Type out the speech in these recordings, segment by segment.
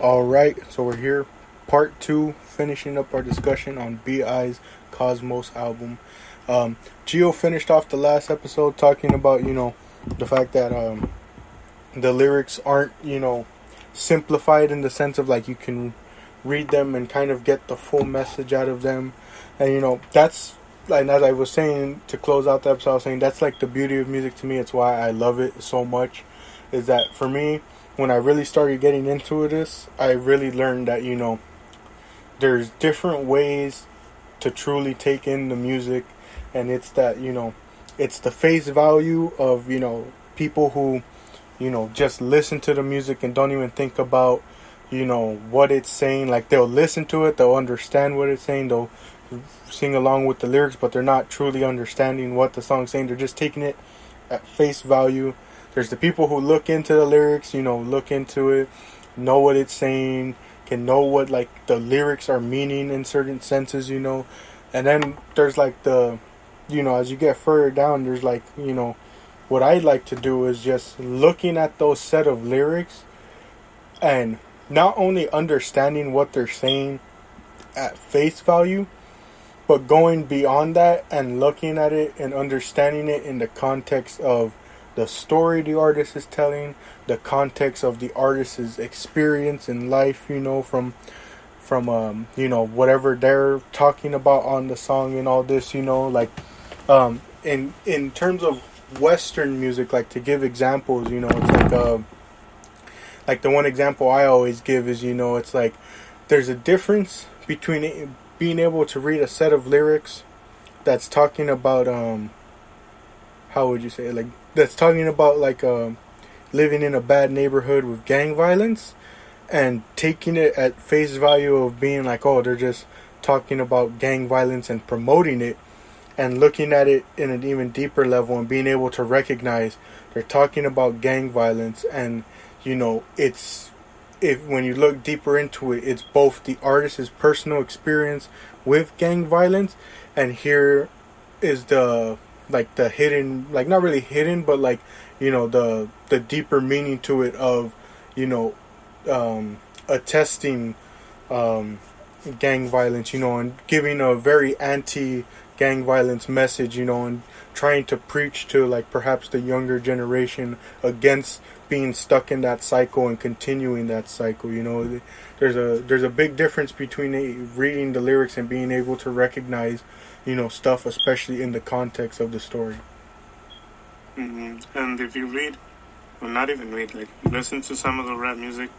All right, so we're here, part two, finishing up our discussion on Bi Cosmos album. Geo finished off the last episode talking about the fact that the lyrics aren't simplified in the sense of like you can read them and kind of get the full message out of them, and that's and as I was saying to close out the episode, I was saying that's like the beauty of music to me. It's why I love it so much. Is that for me? When I really started getting into this, I really learned that there's different ways to truly take in the music, and it's that it's the face value of people who just listen to the music and don't even think about what it's saying. Like they'll listen to it, they'll understand what it's saying, they'll sing along with the lyrics, but they're not truly understanding what the song's saying. They're just taking it at face value. There's the people who look into the lyrics, look into it, know what it's saying, can know what like the lyrics are meaning in certain senses, and then there's like the as you get further down, there's like what I like to do is just looking at those set of lyrics and not only understanding what they're saying at face value, but going beyond that and looking at it and understanding it in the context of the story the artist is telling, the context of the artist's experience in life, from whatever they're talking about on the song and all this, like in terms of Western music, like to give examples, it's like the one example I always give is it's like there's a difference between being able to read a set of lyrics that's talking about how would you say it? Like that's talking about like living in a bad neighborhood with gang violence, and taking it at face value of being like, oh, they're just talking about gang violence and promoting it, and looking at it in an even deeper level and being able to recognize they're talking about gang violence, and it's if when you look deeper into it, it's both the artist's personal experience with gang violence, and here is the like the hidden, like not really hidden, but like the deeper meaning to it of attesting gang violence, and giving a very anti gang violence message, and trying to preach to like perhaps the younger generation against being stuck in that cycle and continuing that cycle. There's a big difference between reading the lyrics and being able to recognize stuff, especially in the context of the story. And if you read, or not even read, like listen to some of the rap music,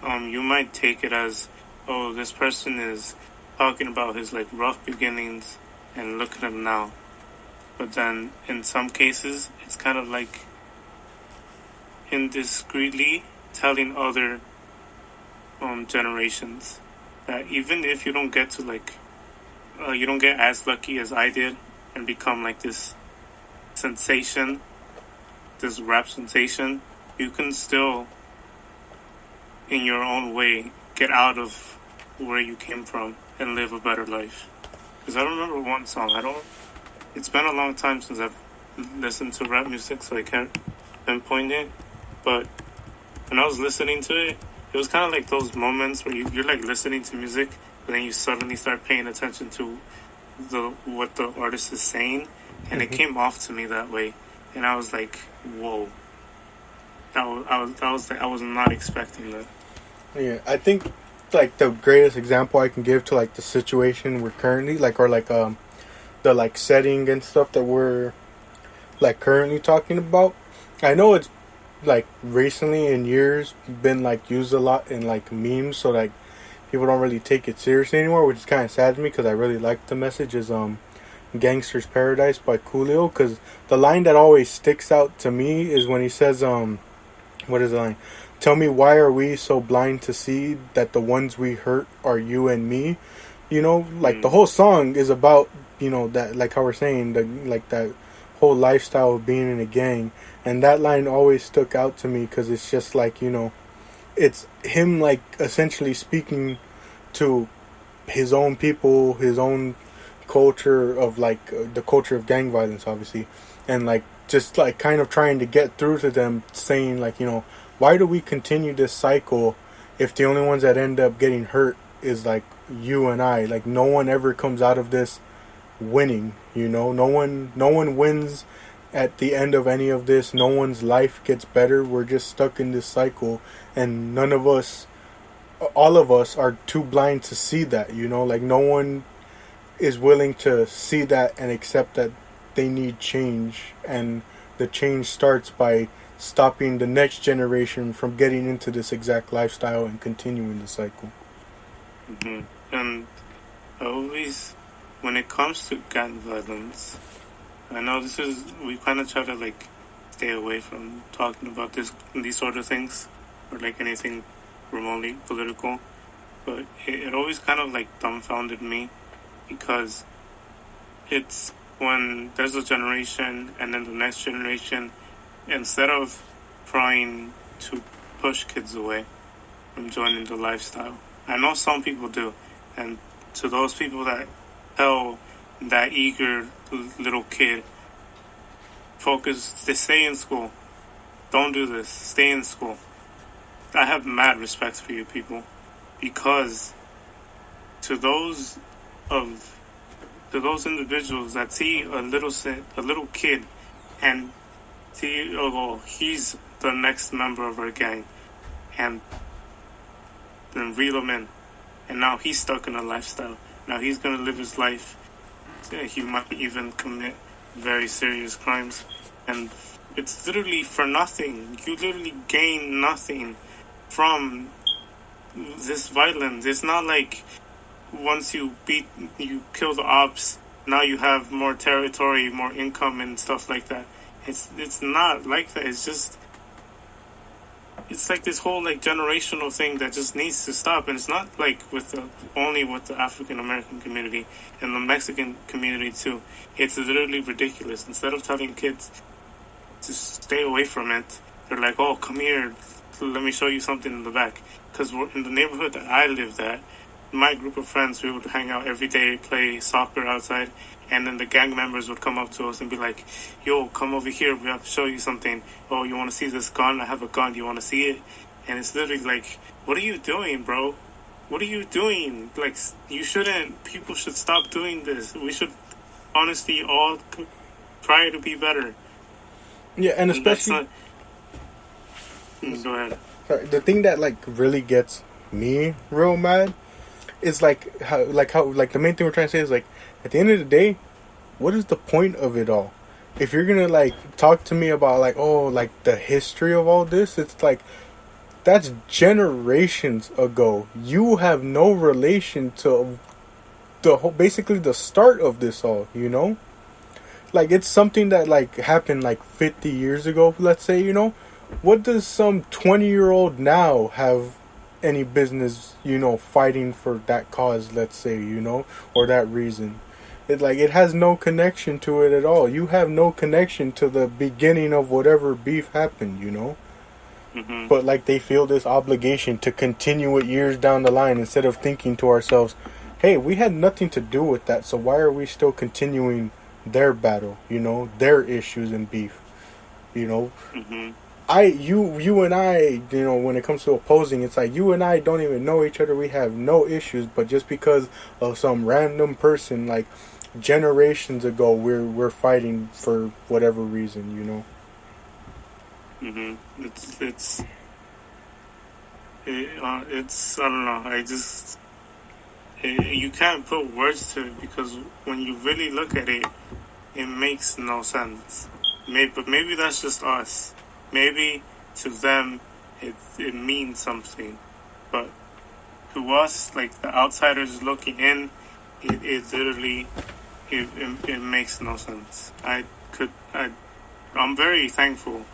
you might take it as, oh, this person is talking about his like rough beginnings and look at him now. But then in some cases, it's kind of like indiscreetly telling other generations that even if you don't get to like you don't get as lucky as I did and become like this sensation, this rap sensation, you can still, in your own way, get out of where you came from and live a better life. Because I remember one song, it's been a long time since I've listened to rap music, so I can't pinpoint it, but when I was listening to it, it was kind of like those moments where you're like listening to music, but then you suddenly start paying attention to what the artist is saying, and it came off to me that way, and I was like, whoa, I was not expecting that. Yeah, I think like the greatest example I can give to like the situation we're currently like, or like the like setting and stuff that we're like currently talking about. I know it's like recently in years been like used a lot in like memes, so like people don't really take it seriously anymore, which is kind of sad to me because I really like the message. Is Gangster's Paradise by Coolio, because the line that always sticks out to me is when he says what is the line? Tell me, why are we so blind to see that the ones we hurt are you and me? Like the whole song is about that, like how we're saying, like that whole lifestyle of being in a gang, and that line always stuck out to me because it's just like it's him like essentially speaking to his own people, his own culture of like the culture of gang violence, obviously, and like just like kind of trying to get through to them, saying like why do we continue this cycle if the only ones that end up getting hurt is like you and I, like no one ever comes out of this winning, you know? No one wins at the end of any of this. No one's life gets better. We're just stuck in this cycle, and none of us, all of us are too blind to see that, you know? Like no one is willing to see that and accept that they need change, and the change starts by stopping the next generation from getting into this exact lifestyle and continuing the cycle. Hmm. And always, when it comes to gun violence, I know we kind of try to like stay away from talking about these sort of things, or like anything remotely political, but it always kind of like dumbfounded me, because it's when there's a generation and then the next generation, instead of trying to push kids away from joining the lifestyle. I know some people do, and to those people that tell that eager little kid, focus, to stay in school, don't do this, stay in school. I have mad respect for you people, because to those individuals that see a little kid and see, oh, he's the next member of our gang, and then reel him in, and now he's stuck in a lifestyle. Now he's gonna live his life. He might even commit very serious crimes, and it's literally for nothing. You literally gain nothing from this violence. It's not like once you kill the ops, now you have more territory, more income, and stuff like that. It's not like that. It's like this whole like generational thing that just needs to stop, and it's not like only with the African American community and the Mexican community too. It's literally ridiculous. Instead of telling kids to stay away from it, they're like, "Oh, come here, let me show you something in the back." Because in the neighborhood that I lived at, my group of friends, we would hang out every day, play soccer outside, and then the gang members would come up to us and be like, "Yo, come over here, we have to show you something. Oh, you want to see this gun? I have a gun, you want to see it?" And it's literally like, what are you doing, bro? What are you doing? Like, people should stop doing this. We should honestly all try to be better. Yeah, and especially... Go ahead. Sorry, the thing that like really gets me real mad is how the main thing we're trying to say is like, at the end of the day, what is the point of it all? If you're gonna like talk to me about like, oh, like the history of all this, it's like that's generations ago. You have no relation to basically the start of this all, you know? Like it's something that like happened like 50 years ago, let's say, you know? What does some 20-year-old now have any business, you know, fighting for that cause, let's say, you know, or that reason? It has no connection to it at all. You have no connection to the beginning of whatever beef happened, you know? Mm-hmm. But like they feel this obligation to continue it years down the line, instead of thinking to ourselves, hey, we had nothing to do with that, so why are we still continuing their battle, you know, their issues and beef, you know? Mm-hmm. You and I, you know, when it comes to opposing, it's like you and I don't even know each other. We have no issues, but just because of some random person, like generations ago, we're fighting for whatever reason, you know. Mm-hmm. It's I don't know. You can't put words to it, because when you really look at it, it makes no sense. Maybe that's just us. Maybe to them it means something, but to us, like the outsiders looking in, it literally it makes no sense. I'm very thankful,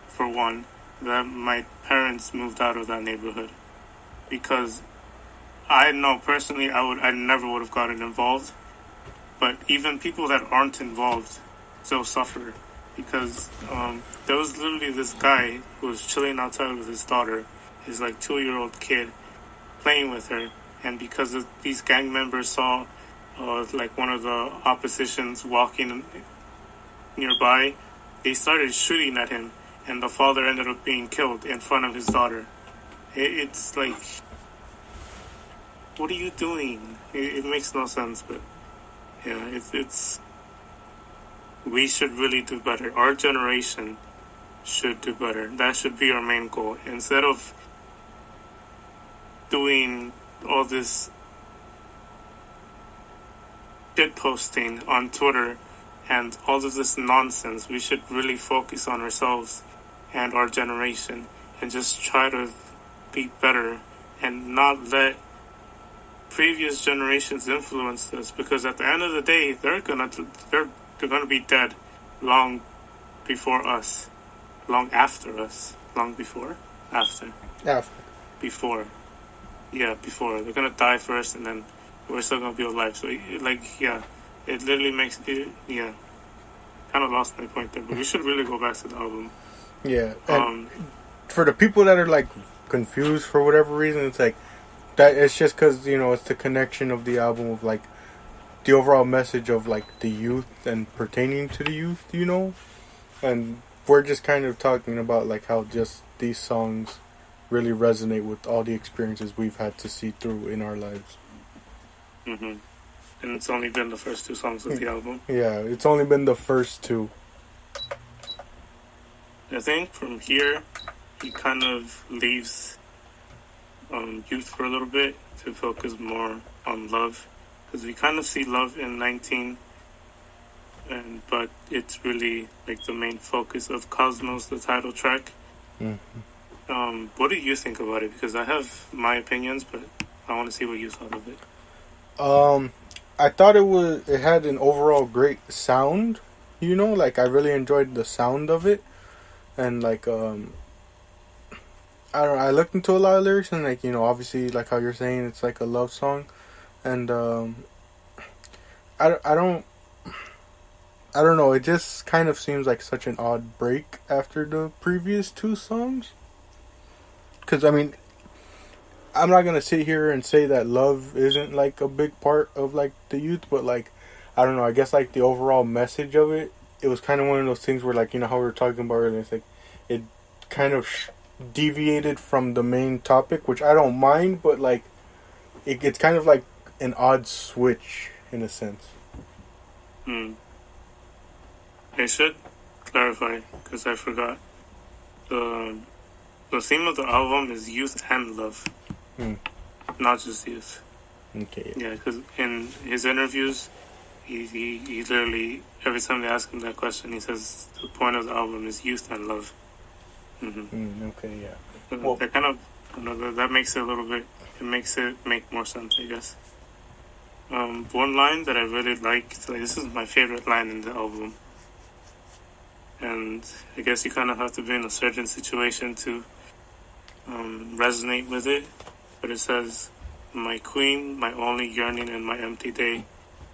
for one, that my parents moved out of that neighborhood, because I know personally I never would have gotten involved, but even people that aren't involved still suffer. Because there was literally this guy who was chilling outside with his daughter, his like 2-year-old kid, playing with her, and because these gang members saw like one of the oppositions walking nearby, they started shooting at him, and the father ended up being killed in front of his daughter. It's like, what are you doing? It makes no sense, but yeah, it's we should really do better. Our generation should do better. That should be our main goal. Instead of doing all this shit posting on Twitter and all of this nonsense, we should really focus on ourselves and our generation and just try to be better and not let previous generations influence us, because at the end of the day they're gonna be dead long before us, long after us, long before, after, After. before, yeah, before. They're gonna die first, and then we're still gonna be alive. So, like, yeah, it literally makes it, yeah. Kind of lost my point there, but we should really go back to the album. Yeah, and for the people that are like confused for whatever reason, it's like that. It's just because it's the connection of the album of like the overall message of like the youth and pertaining to the youth, and we're just kind of talking about like how just these songs really resonate with all the experiences we've had to see through in our lives. Mm-hmm. And it's only been the first two songs of the album. Yeah, it's only been the first two. I think from here, he kind of leaves youth for a little bit to focus more on love, because we kind of see love in 19, but it's really like the main focus of Cosmos, the title track. Mm-hmm. What do you think about it? Because I have my opinions, but I want to see what you thought of it. I thought it had an overall great sound, like I really enjoyed the sound of it, and like I don't know, I looked into a lot of lyrics, and like obviously like how you're saying it's like a love song, and I don't know, it just kind of seems like such an odd break after the previous two songs, because I mean, I'm not gonna sit here and say that love isn't like a big part of like the youth, but like I don't know. I guess like the overall message of it, it was kind of one of those things where like how we were talking about earlier. It's like it kind of deviated from the main topic, which I don't mind, but like it's kind of like an odd switch in a sense. I should clarify, because I forgot. The theme of the album is youth and love. Not just youth. Okay. Yeah, because in his interviews, he literally, every time they ask him that question, he says the point of the album is youth and love. Okay, yeah. So Well, that kind of, that makes it a little bit, it makes it make more sense, I guess. One line that I really liked, like, this is my favorite line in the album, and I guess you kind of have to be in a certain situation to resonate with it. But it says, "My queen, my only yearning in my empty day,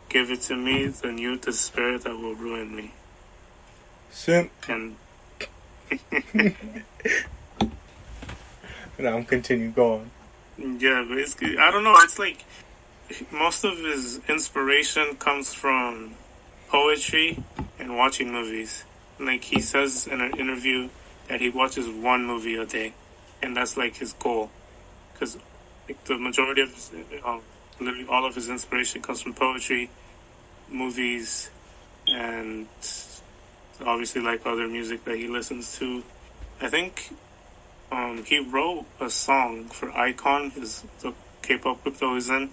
give it to me, the new despair that will ruin me." Simp. And now I'm continue going. yeah, but I don't know. It's like most of his inspiration comes from poetry and watching movies. Like he says in an interview that he watches one movie a day, and that's like his goal, because like the majority of his, literally all of his inspiration comes from poetry, movies, and obviously like other music that he listens to. I think he wrote a song for iKON, the K-pop group that he's in,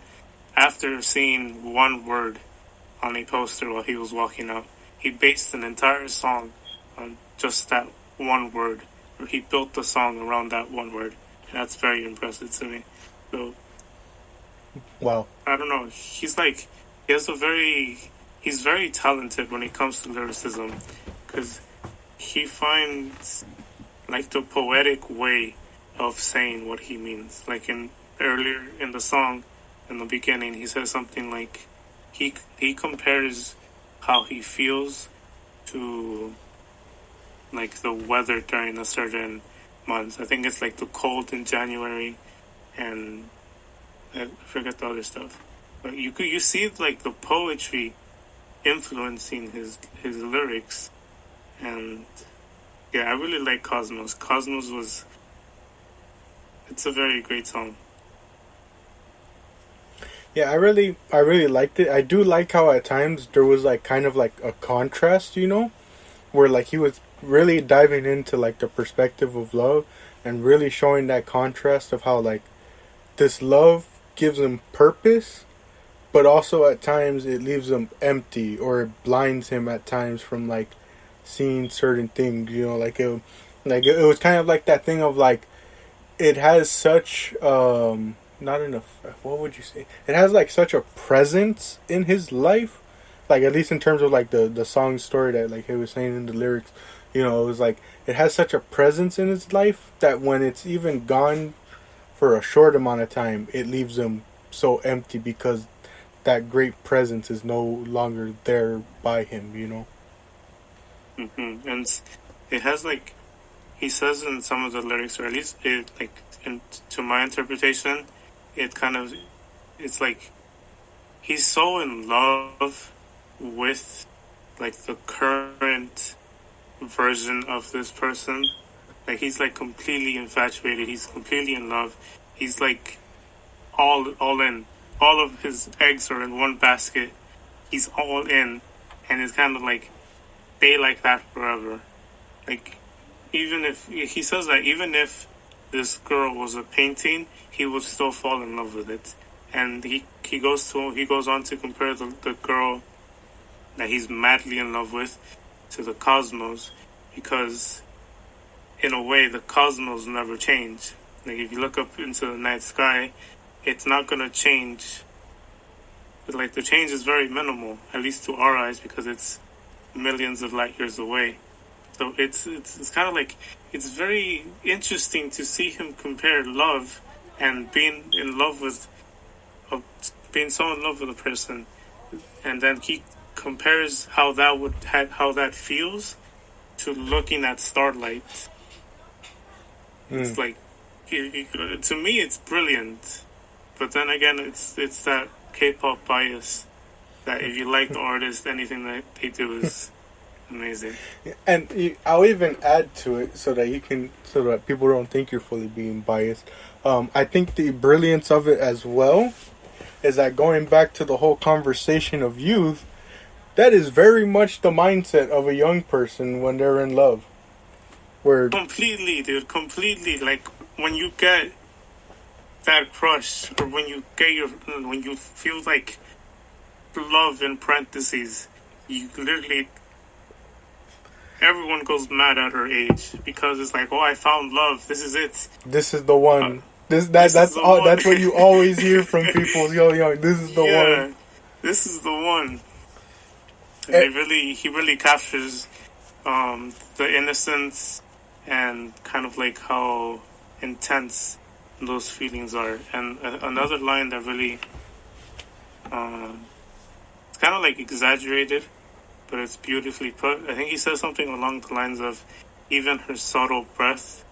after seeing one word on a poster while he was walking out. He based an entire song on just that one word, or he built the song around that one word. And that's very impressive to me. So, wow. I don't know. He's very talented when it comes to lyricism, because he finds like the poetic way of saying what he means. Like earlier in the song, in the beginning, he says something like he compares how he feels to like the weather during a certain month. I think it's like the cold in January, and I forget the other stuff. But you see like the poetry influencing his lyrics, and yeah, I really like Cosmos. Cosmos was it's a very great song. Yeah, I really liked it. I do like how at times there was like kind of like a contrast, where like he was really diving into like the perspective of love and really showing that contrast of how like this love gives him purpose, but also at times it leaves him empty or it blinds him at times from like seeing certain things. Like it was kind of like that thing of like it has such not enough. What would you say? It has like such a presence in his life, like at least in terms of like the song story that like he was saying in the lyrics. It was like it has such a presence in his life that when it's even gone for a short amount of time, it leaves him so empty because that great presence is no longer there by him. And it has like he says in some of the lyrics, or at least it like to my interpretation, it kind of it's like he's so in love with like the current version of this person. Like he's like completely infatuated. He's completely in love. He's like all in. All of his eggs are in one basket. He's all in, and it's kind of like stay like that forever. Like even if he says that even if this girl was a painting, he would still fall in love with it. And he goes on to compare the girl that he's madly in love with to the cosmos, because in a way the cosmos never change. Like if you look up into the night sky, it's not gonna change. But like the change is very minimal, at least to our eyes, because it's millions of light years away. So it's kind of like it's very interesting to see him compare love and being in love with being so in love with a person, and then he compares how that feels to looking at starlight. It's like to me it's brilliant, but then again it's that K-pop bias that if you like the artist, anything that they do is amazing. And I'll even add to it so that people don't think you're fully being biased. I think the brilliance of it as well is that going back to the whole conversation of youth, that is very much the mindset of a young person when they're in love. Where completely, dude, completely. Like when you get that crush, or when you feel like love in parentheses, you literally everyone goes mad at her age because it's like, oh, I found love. This is it. This is the one. That's what you always hear from people. Yo, this is the one. This is the one. And he really captures the innocence and kind of like how intense those feelings are. And another line that really it's kind of like exaggerated, but it's beautifully put. I think he says something along the lines of, even her subtle breath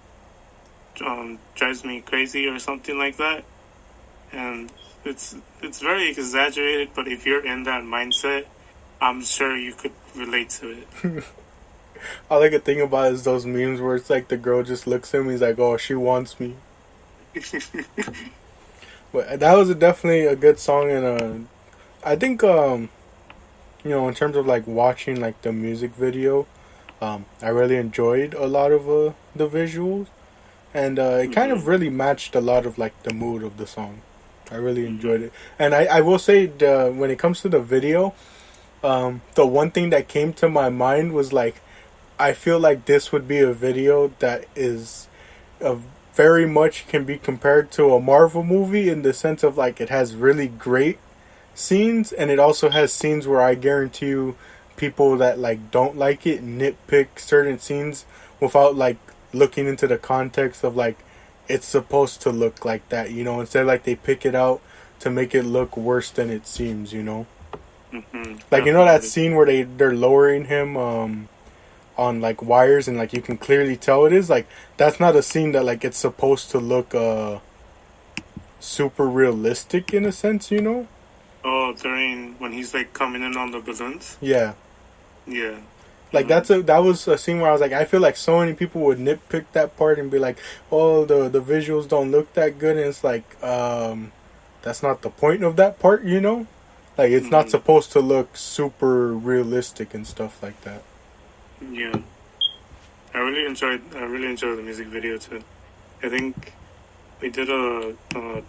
drives me crazy, or something like that. And it's very exaggerated, but if you're in that mindset, I'm sure you could relate to it. All I could think about is those memes where it's like the girl just looks at him, he's like, oh, she wants me. But that was definitely a good song, and I think in terms of like watching like the music video, I really enjoyed a lot of the visuals, and it kind of really matched a lot of like the mood of the song. I really enjoyed it, and I will say when it comes to the video, the one thing that came to my mind was like, I feel like this would be a video that is very much can be compared to a Marvel movie in the sense of like it has really great scenes, and it also has scenes where I guarantee you people that like don't like it nitpick certain scenes without like looking into the context of like it's supposed to look like that, instead like they pick it out to make it look worse than it seems. Mm-hmm. Like that scene where they're lowering him on like wires, and like you can clearly tell it is like that's not a scene that like it's supposed to look super realistic in a sense. Oh, during when he's like coming in on the balloons. Yeah. Yeah. Like that was a scene where I was like, I feel like so many people would nitpick that part and be like, oh, the visuals don't look that good, and it's like, that's not the point of that part, you know? Like it's not supposed to look super realistic and stuff like that. Yeah, I really enjoyed the music video too. I think we did a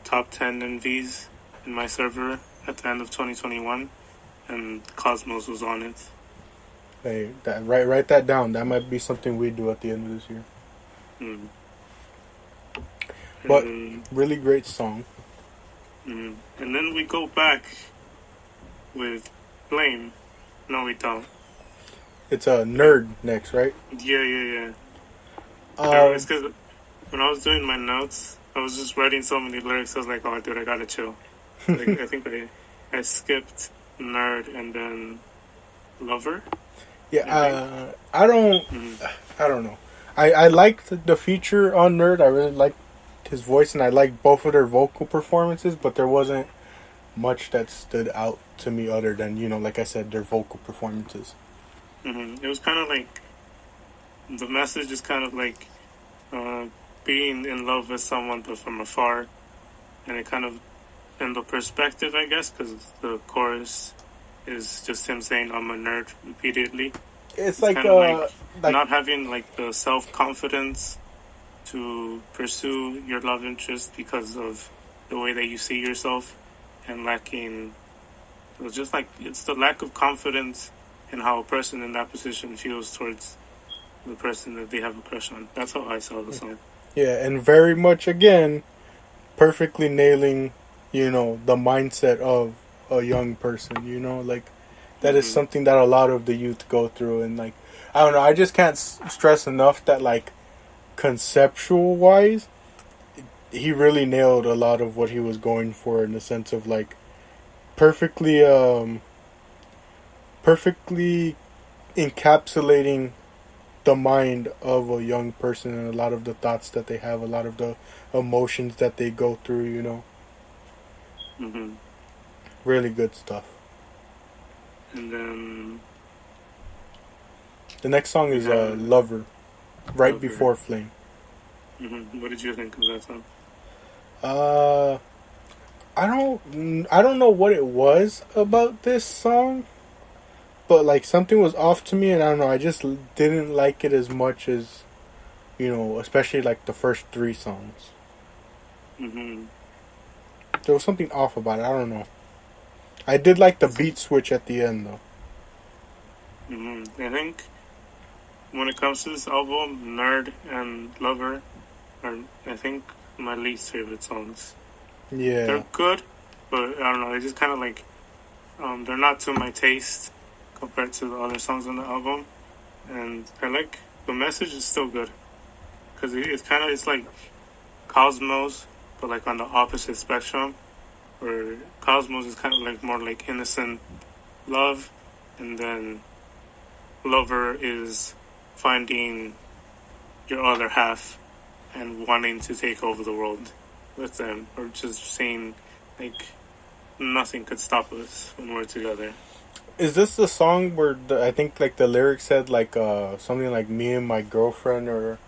top 10 MVs in my server at the end of 2021, and Cosmos was on it. Hey, write that down. That might be something we do at the end of this year. But really great song. And then we go back with Flame. No, we don't. It's a Nerd next, right? Yeah. It's because when I was doing my notes, I was just writing so many lyrics. I was like, oh, dude, I gotta chill. Like, I think I skipped Nerd and then Lover. Yeah, I don't know. I liked the feature on Nerd. I really liked his voice, and I liked both of their vocal performances, but there wasn't much that stood out to me other than, you know, like I said, their vocal performances. It was kind of like, the message is kind of like being in love with someone but from afar, and it kind of, in the perspective, I guess, because the chorus is just him saying I'm a nerd repeatedly. It's like, like not having like the self-confidence to pursue your love interest because of the way that you see yourself, and lacking, just like, it's the lack of confidence in how a person in that position feels towards the person that they have a crush on. That's how I saw the song. Yeah, and very much, again, perfectly nailing, you know, the mindset of a young person, you know, like, that is something that a lot of the youth go through, and, like, I don't know, I just can't stress enough that, like, conceptual-wise, he really nailed a lot of what he was going for, in the sense of, like, perfectly encapsulating the mind of a young person, and a lot of the thoughts that they have, a lot of the emotions that they go through, you know. Really good stuff. And then the next song is Lover, right before Flame. What did you think of that song? I don't know what it was about this song, but like something was off to me, and I don't know, I just didn't like it as much as, you know, especially like the first 3 songs. There was something off about it. I don't know. I did like the beat switch at the end, though. I think when it comes to this album, Nerd and Lover are, I think, my least favorite songs. Yeah. They're good, but I don't know, they just kind of like, they're not to my taste compared to the other songs on the album. And I like, the message is still good. Because it's like Cosmos, but like on the opposite spectrum. Where Cosmos is kind of like more like innocent love, and then Lover is finding your other half and wanting to take over the world with them, or just saying like nothing could stop us when we're together. Is this the song where I think like the lyrics said like something like me and my girlfriend or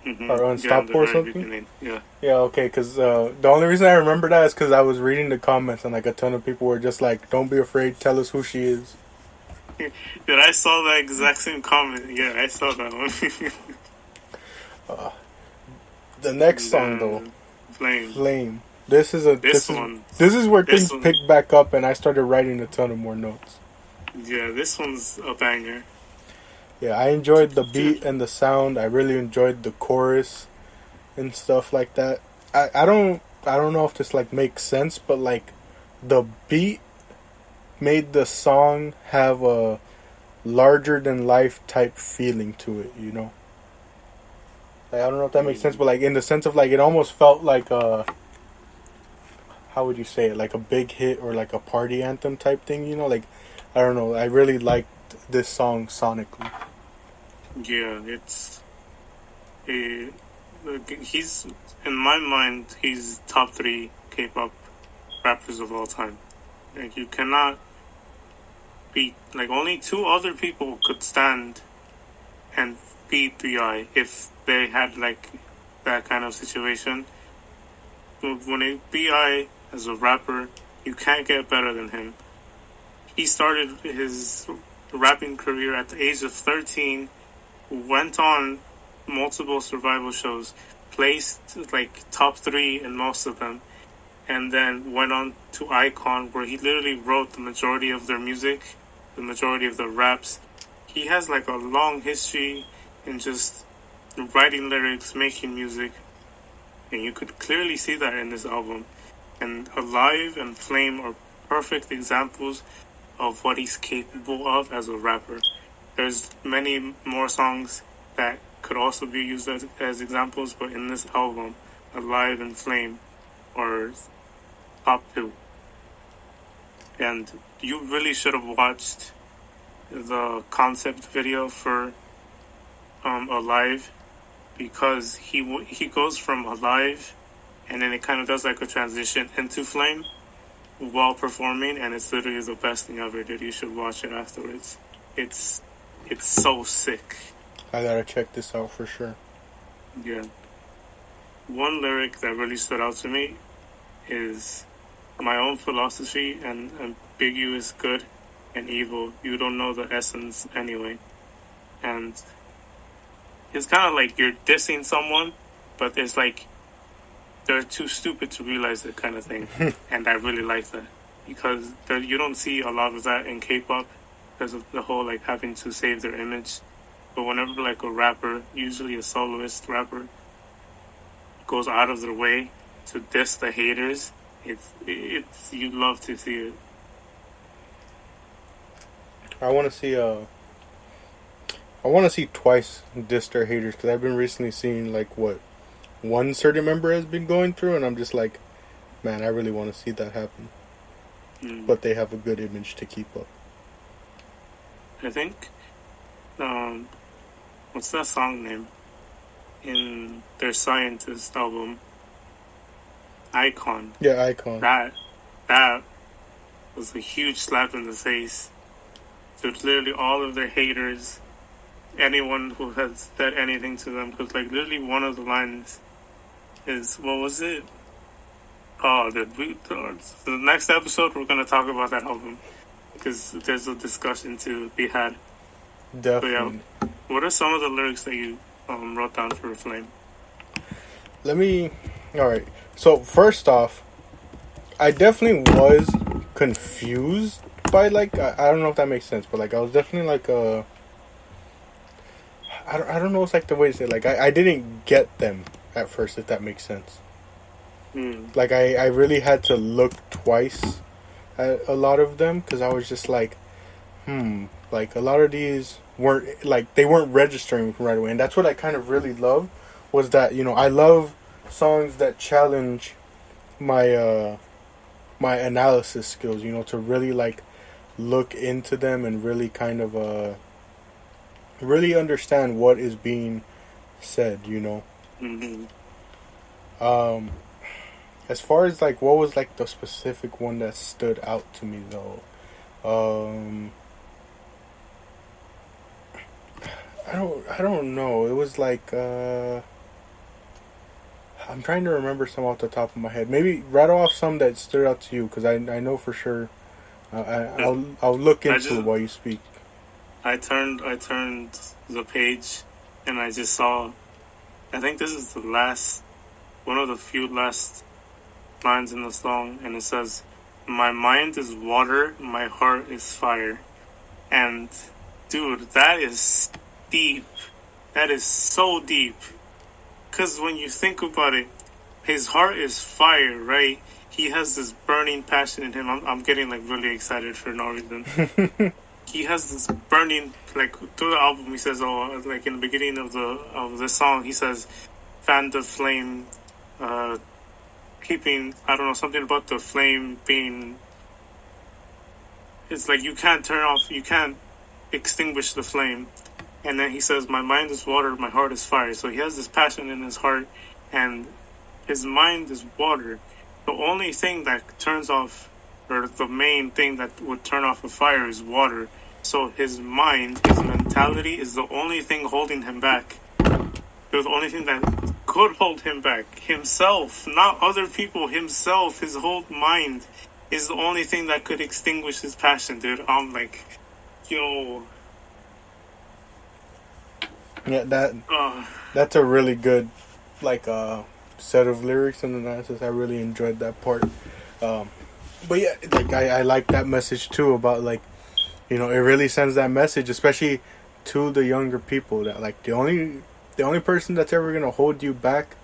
unstoppable or something? Yeah. Yeah, okay, because the only reason I remember that is because I was reading the comments, and like a ton of people were just like, don't be afraid, tell us who she is. Dude, I saw that exact same comment. Yeah, I saw that one. The next song though, Flame. This is where things picked back up, and I started writing a ton of more notes. Yeah, this one's a banger. Yeah, I enjoyed the beat and the sound. I really enjoyed the chorus and stuff like that. I don't know if this like makes sense, but like the beat made the song have a larger than life type feeling to it, you know? Like, I don't know if that makes sense, but like in the sense of like it almost felt like a, how would you say it, like a big hit or like a party anthem type thing, you know? Like, I don't know, I really liked this song sonically. Yeah, he's, in my mind, he's top 3 K-pop rappers of all time. Like, you cannot like only two other people could stand and beat B.I. if they had like that kind of situation. When a B.I. as a rapper, you can't get better than him. He started his rapping career at the age of 13, went on multiple survival shows, placed like top 3 in most of them, and then went on to Icon, where he literally wrote the majority of their music, the majority of the raps. He has like a long history in just writing lyrics, making music, and you could clearly see that in this album. And Alive and Flame are perfect examples of what he's capable of as a rapper. There's many more songs that could also be used as examples, but in this album, Alive and Flame are top 2. And you really should have watched the concept video for Alive, because he goes from Alive and then it kind of does like a transition into Flame while performing, and it's literally the best thing I ever did. You should watch it afterwards. It's so sick. I gotta check this out for sure. Yeah. One lyric that really stood out to me is, "My own philosophy and ambiguous good and evil. You don't know the essence anyway." And it's kind of like you're dissing someone, but it's like they're too stupid to realize it kind of thing. And I really like that, because you don't see a lot of that in K-pop because of the whole like having to save their image. But whenever like a rapper, usually a soloist rapper, goes out of their way to diss the haters, it's you love to see it. I want to see Twice diss their haters, because I've been recently seeing like what one certain member has been going through, and I'm just like, man, I really want to see that happen. But they have a good image to keep up. I think, what's that song name in their Scientist album? Icon. Yeah, Icon. That was a huge slap in the face to literally all of their haters, anyone who has said anything to them, because like literally one of the lines is, what was it? Oh, the next episode we're gonna talk about that album, because there's a discussion to be had. Definitely. But yeah, what are some of the lyrics that you wrote down for Flame? Alright, so first off, I definitely was confused by like, I don't know if that makes sense, but like I was definitely like I don't know, it's like the way to say it. Like I didn't get them at first, if that makes sense. Like I really had to look twice at a lot of them, because I was just like, like a lot of these weren't like, they weren't registering right away. And that's what I kind of really loved, was that, you know, I love songs that challenge my my analysis skills, you know, to really like look into them and really kind of really understand what is being said, you know. As far as like what was like the specific one that stood out to me though, I don't know. It was like I'm trying to remember some off the top of my head. Maybe rattle off some that stood out to you, because I know for sure. I'll look into it while you speak. I turned the page and I just saw, I think this is one of the few last lines in the song, and it says, "My mind is water, my heart is fire." And dude, that is deep. That is so deep. Because when you think about it, his heart is fire, right? He has this burning passion in him. I'm getting like really excited for no reason. He has this burning, like through the album he says, oh, like in the beginning of the song he says, "Fan the flame, keeping," I don't know, something about the flame being, it's like you can't extinguish the flame. And then he says, "My mind is water, my heart is fire." So he has this passion in his heart, and his mind is water. The only thing that turns off or the main thing that would turn off a fire is water. So his mind, his mentality is the only thing holding him back. It was the only thing that could hold him back. Himself, not other people, himself, his whole mind is the only thing that could extinguish his passion, dude. I'm like, yo. Yeah, that's a really good, like, set of lyrics and analysis. I really enjoyed that part. But yeah, like, I like that message too about, like, you know, it really sends that message, especially to the younger people, that, like, the only person that's ever gonna hold you back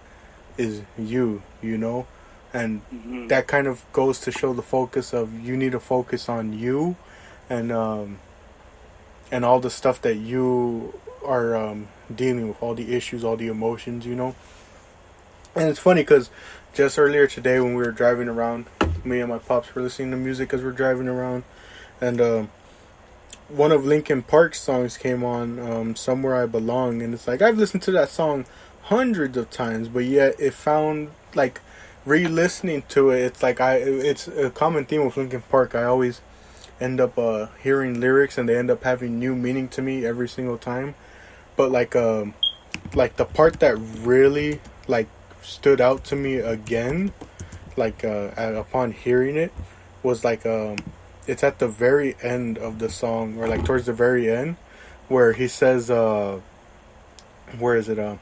is you know, and that kind of goes to show the focus of, you need to focus on you, and all the stuff that you are dealing with, all the issues, all the emotions, you know. And it's funny because just earlier today when we were driving around, me and my pops were listening to music as we're driving around, and one of Linkin Park's songs came on, Somewhere I Belong, and it's like, I've listened to that song hundreds of times, but yet it found, like, re-listening to it, it's like, it's a common theme with Linkin Park. I always end up hearing lyrics and they end up having new meaning to me every single time. But like the part that really, like, stood out to me again, like, upon hearing it, was like, it's at the very end of the song, or like towards the very end, where he says, where is it?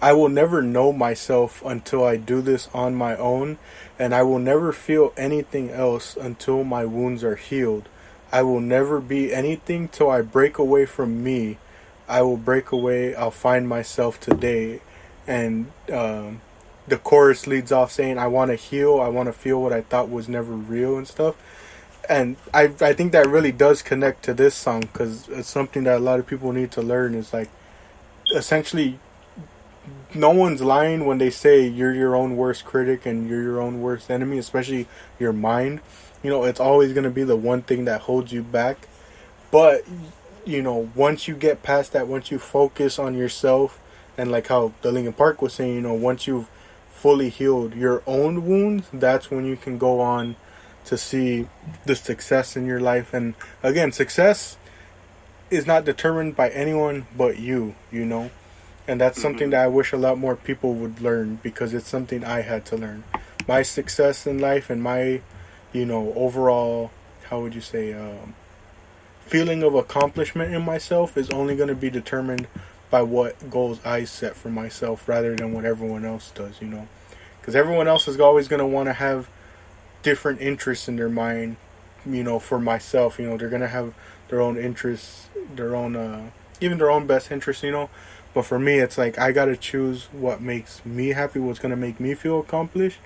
I will never know myself until I do this on my own, and I will never feel anything else until my wounds are healed. I will never be anything till I break away from me. I will break away, I'll find myself today. And the chorus leads off saying, I want to heal, I want to feel what I thought was never real and stuff. And I think that really does connect to this song, because it's something that a lot of people need to learn. Is like, essentially, no one's lying when they say you're your own worst critic and you're your own worst enemy, especially your mind. You know, it's always going to be the one thing that holds you back. But, you know, once you get past that, once you focus on yourself, and like how the Linkin Park was saying, you know, once you've fully healed your own wounds, that's when you can go on to see the success in your life. And again, success is not determined by anyone but you know. And that's something that I wish a lot more people would learn, because it's something I had to learn. My success in life and my, you know, overall, how would you say, feeling of accomplishment in myself is only going to be determined by what goals I set for myself, rather than what everyone else does, you know. Because everyone else is always going to want to have different interests in their mind, you know. For myself, you know, they're going to have their own interests, their own, even their own best interests, you know. But for me, it's like, I gotta choose what makes me happy, what's gonna make me feel accomplished,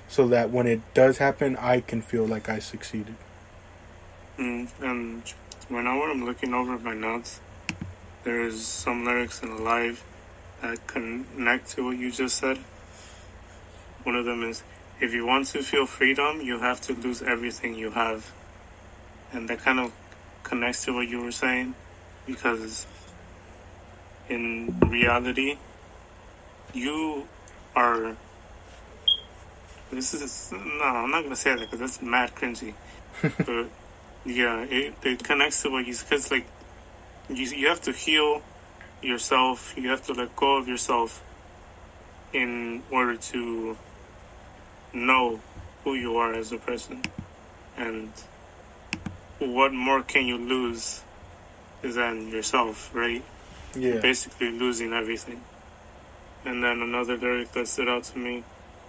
so that when it does happen, I can feel like I succeeded. And when I'm looking over my notes, there's some lyrics in Alive that connect to what you just said. One of them is, if you want to feel freedom, you have to lose everything you have. And that kind of connects to what you were saying, because in reality, you are. No, I'm not gonna say that because that's mad cringy. But yeah, it connects to what you, because like you have to heal yourself. You have to let go of yourself in order to know who you are as a person. And what more can you lose than yourself, right? Yeah. You're basically losing everything. And then another lyric that stood out to me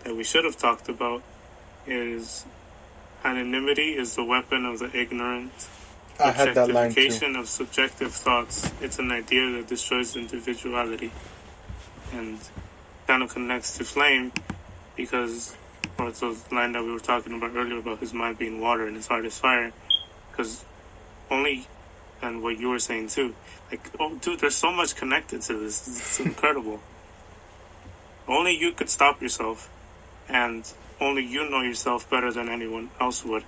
that we should have talked about is, anonymity is the weapon of the ignorant. I had that line too. Objectification of subjective thoughts. It's an idea that destroys individuality. And kind of connects to Flame, because, or it's the line that we were talking about earlier about his mind being water and his heart is fire. Because only, and what you were saying too, like, oh dude, there's so much connected to this. It's incredible. Only you could stop yourself, and only you know yourself better than anyone else would.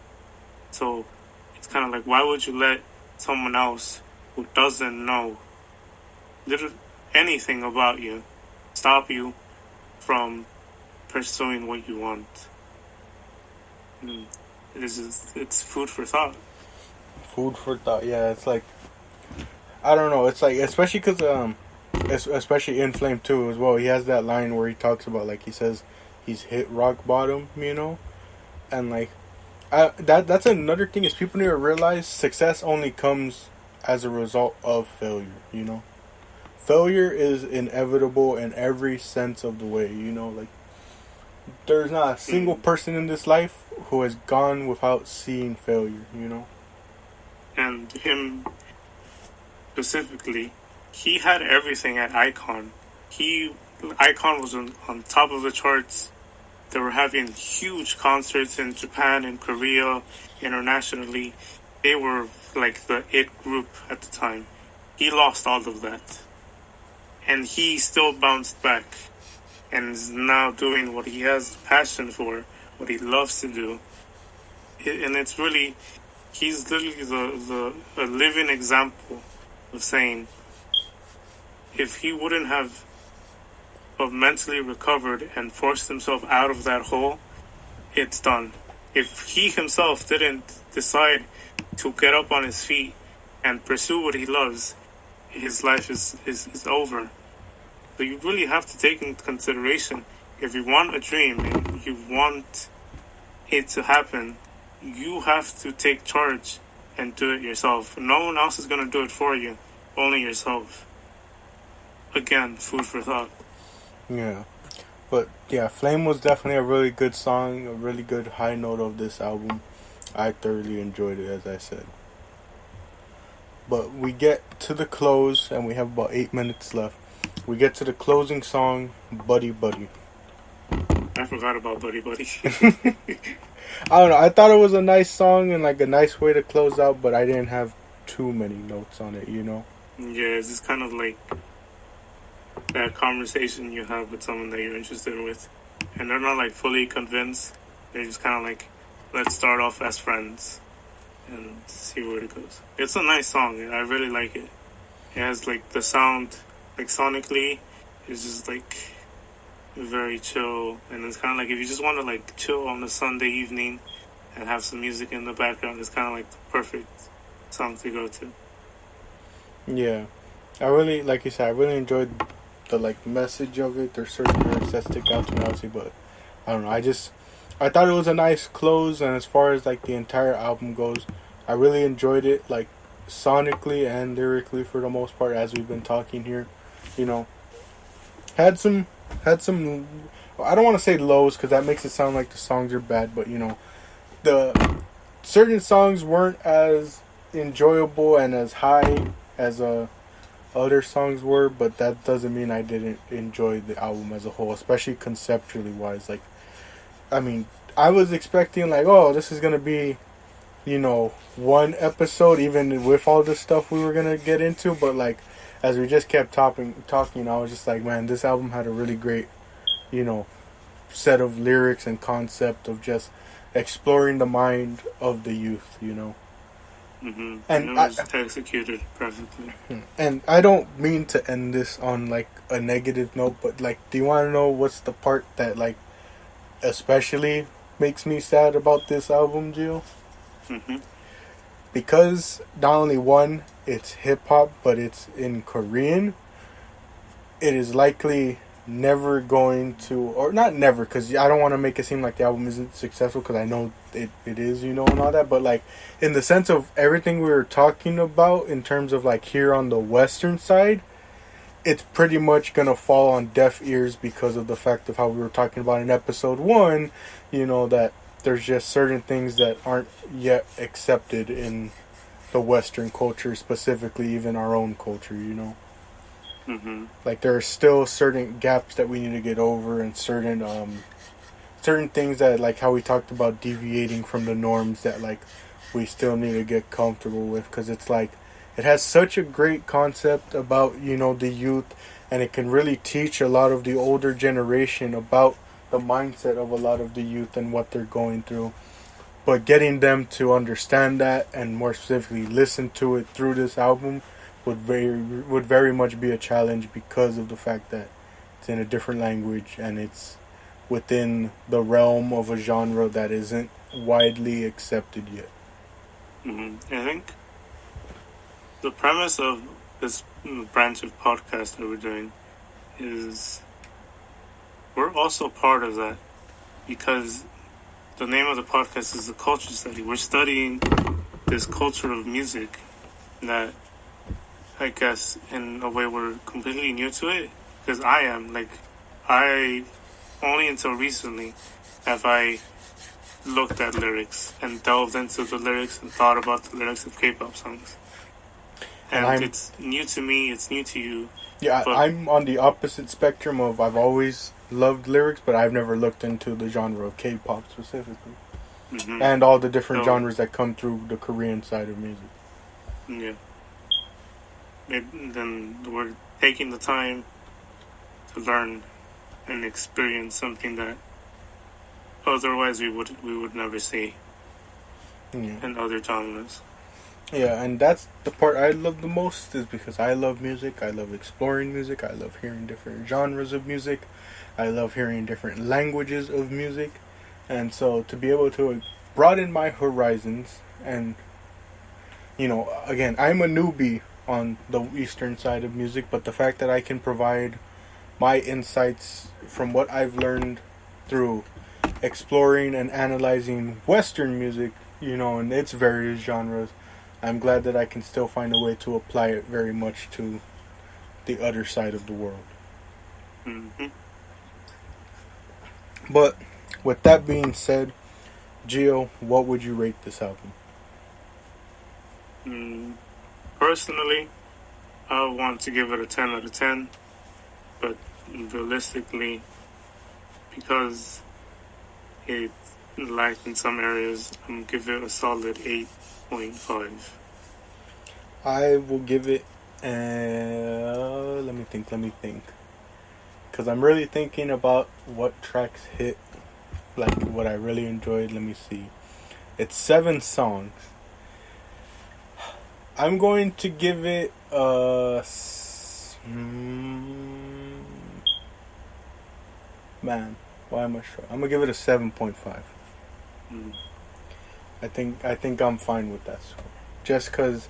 So it's kind of like, why would you let someone else who doesn't know anything about you stop you from pursuing what you want? it's food for thought. Food for thought. Yeah, it's like I don't know. It's like especially because especially in Flame 2 as well. He has that line where he talks about like he says he's hit rock bottom, you know, and like that's another thing is people need to realize success only comes as a result of failure. You know, failure is inevitable in every sense of the way. You know, like there's not a single person in this life who has gone without seeing failure. You know, And him specifically, he had everything at Icon. Icon was on top of the charts. They were having huge concerts in Japan and Korea, internationally. They were like the it group at the time. He lost all of that. And he still bounced back and is now doing what he has passion for, what he loves to do. And it's really, he's literally a living example of saying, if he wouldn't have mentally recovered and forced himself out of that hole, it's done. If he himself didn't decide to get up on his feet and pursue what he loves, his life is over. So you really have to take into consideration, if you want a dream and you want it to happen, you have to take charge and do it yourself. No one else is going to do it for you, only yourself. Again, food for thought. yeah. But yeah, Flame was definitely a really good song, a really good high note of this album. I thoroughly enjoyed it, as I said. But we get to the close, and we have about 8 minutes left. We get to the closing song, Buddy Buddy. I forgot about Buddy Buddy. I don't know, I thought it was a nice song and like a nice way to close out, but I didn't have too many notes on it, you know? Yeah, it's just kind of like that conversation you have with someone that you're interested with. And they're not like fully convinced. They're just kind of like, let's start off as friends and see where it goes. It's a nice song. I really like it. It has like the sound, like sonically, it's just like very chill. And it's kind of like if you just want to like chill on a Sunday evening and have some music in the background, it's kind of like the perfect song to go to. Yeah. I really, like you said, I really enjoyed the like message of it. There's certain lyrics that stick out to me, obviously, but I don't know. I thought it was a nice close, and as far as like the entire album goes, I really enjoyed it, like sonically and lyrically for the most part, as we've been talking here. You know, had some. I don't want to say lows because that makes it sound like the songs are bad, but you know, the certain songs weren't as enjoyable and as high as other songs were, but that doesn't mean I didn't enjoy the album as a whole, especially conceptually wise. Like, I mean, I was expecting like, oh, this is gonna be, you know, one episode, even with all the stuff we were gonna get into, but like, as we just kept talking, I was just like, man, this album had a really great, you know, set of lyrics and concept of just exploring the mind of the youth, you know. Mm-hmm. And it was executed perfectly. And I don't mean to end this on like a negative note, but like, do you want to know what's the part that like especially makes me sad about this album, Gio? Mm-hmm. Because not only one, it's hip hop, but it's in Korean. It is likely never going to, or not never, because I don't want to make it seem like the album isn't successful, because I know it is, you know, and all that, but like in the sense of everything we were talking about in terms of like here on the western side, it's pretty much gonna fall on deaf ears because of the fact of how we were talking about in episode 1, you know, that there's just certain things that aren't yet accepted in the western culture, specifically even our own culture, you know. Mm-hmm. Like there are still certain gaps that we need to get over, and certain things that, like how we talked about deviating from the norms, that like we still need to get comfortable with, because it's like it has such a great concept about, you know, the youth, and it can really teach a lot of the older generation about the mindset of a lot of the youth and what they're going through. But getting them to understand that, and more specifically listen to it through this album, would very much be a challenge, because of the fact that it's in a different language and it's within the realm of a genre that isn't widely accepted yet. I think the premise of this branch of podcast that we're doing is we're also part of that, because the name of the podcast is the culture study. We're studying this culture of music that, I guess, in a way, we're completely new to it. Because I am, I only until recently have I looked at lyrics and delved into the lyrics and thought about the lyrics of K-pop songs. And it's new to me, it's new to you. Yeah, I'm on the opposite spectrum of I've always loved lyrics, but I've never looked into the genre of K-pop specifically. And all the different genres that come through the Korean side of music. Yeah. Then we're taking the time to learn and experience something that otherwise we would never see in other genres. Yeah, and that's the part I love the most, is because I love music. I love exploring music. I love hearing different genres of music. I love hearing different languages of music. And so to be able to broaden my horizons, and, you know, again, I'm a newbie on the eastern side of music, but the fact that I can provide my insights from what I've learned through exploring and analyzing Western music, you know, in its various genres, I'm glad that I can still find a way to apply it very much to the other side of the world. But with that being said, Gio, what would you rate this album? Personally, I want to give it a 10 out of 10, but realistically, because it lacked in some areas, I'm going to give it a solid 8.5. I will give it, let me think. Because I'm really thinking about what tracks hit, like what I really enjoyed. Let me see. It's 7 songs. I'm going to give it man, why am I sure? I'm gonna give it a 7.5. I think I'm fine with that score. Just because,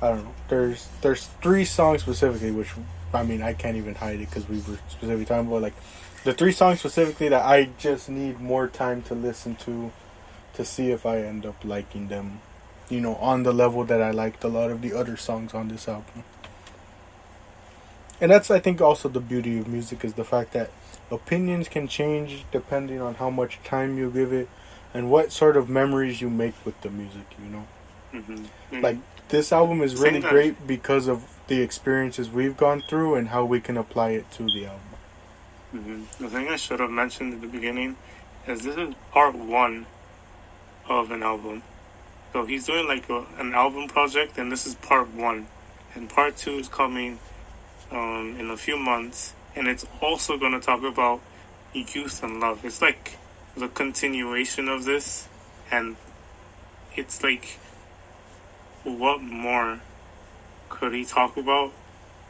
I don't know. There's 3 songs specifically, which, I mean, I can't even hide it because we were specifically talking about, like, the 3 songs specifically that I just need more time to listen to see if I end up liking them, you know, on the level that I liked a lot of the other songs on this album. And that's, I think, also the beauty of music, is the fact that opinions can change depending on how much time you give it and what sort of memories you make with the music, you know. Like, this album is really great because of the experiences we've gone through and how we can apply it to the album. The thing I should have mentioned at the beginning is this is part 1 of an album. So he's doing like an album project, and this is part 1. And part 2 is coming in a few months, and it's also going to talk about youth and love. It's like the continuation of this, and it's like, what more could he talk about,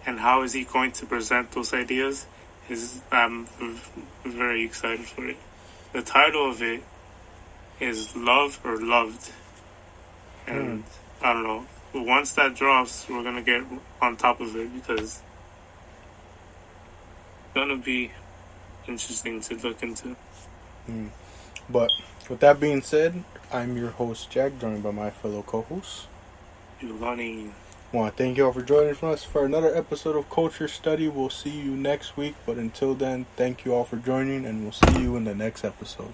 and how is he going to present those ideas? I'm very excited for it. The title of it is Love or Loved, and I don't know, once that drops, we're gonna get on top of it, because it's gonna be interesting to look into. But with that being said, I'm your host Jack, joined by my fellow co-host Giovanni. I want to thank you all for joining us for another episode of Culture Study. We'll see you next week, but until then, thank you all for joining, and we'll see you in the next episode.